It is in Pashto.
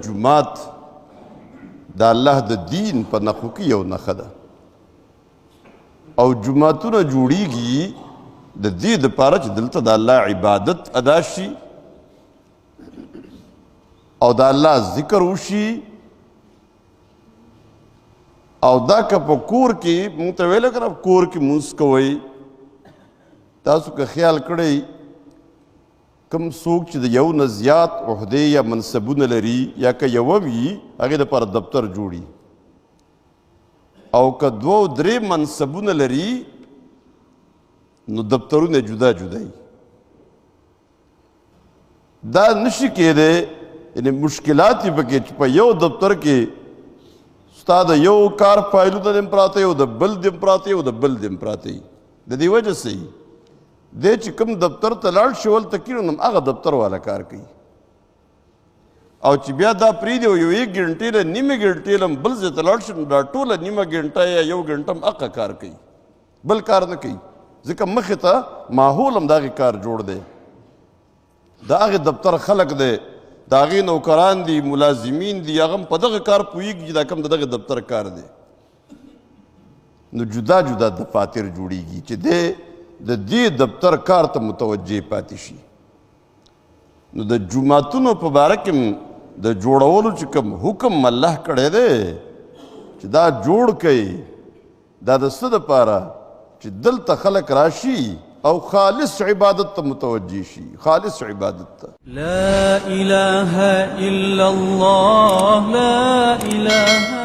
جماعت د الله د دین په نښو کې یو نښه ده او جماعتونه جوړیږي د دې دپاره چې دلته د الله عبادت ادا شي او د الله ذکر وشي او دا که په کور کې موږ ته ویله که نه کور کې مونځ کوئ تاسو که خیال کړئ کم څوک چې د یو نه زیات عهدې یا منصبونه لري یا که یوه وي هغې دپاره دفتر جوړي او که دوه درې منصبونه لري نو دفترونه جدا جدا وي دا نشي کېدی یعنې مشکلات یې پکې چې په یو دفتر کې ستا د یو کار فایلونه دې پراته یو د بل دې پراته یو د بل دې پراته وي د دې وجه څه وي دی چې کوم دفتر ته لاړ شي هلته کېنو نو هغه دفتر والا کار کوي او چې بیا دا پرېږدي او یو یک ګنټې له نیمې ګنټې له بل ځای ته لاړ شي نو دا ټوله نیمه ګنټه یا یو ګنټه هم هغه کار کوي بل کار نه کوي ځکه مخې ته ماحول هم د هغې کار جوړ دی د هغې دفتر خلک دی د هغې نوکران دي ملازمین دي هغه هم په دغه کار پوهېږي چې دا کوم د دغې دفتر کار دی نو جدا جدا دفاتر جوړیږي چې دی د دې دفتر کار ته متوجه پاتې شي نو د جوماتونو په باره کې د جوړولو چې کوم حکم الله کړی دی چې دا جوړ کړئ دا د څه دپاره چې دلته خلک راشي او خالص عبادت ته متوجه شي خالص عبادت ته لا إله إلا الله لا إله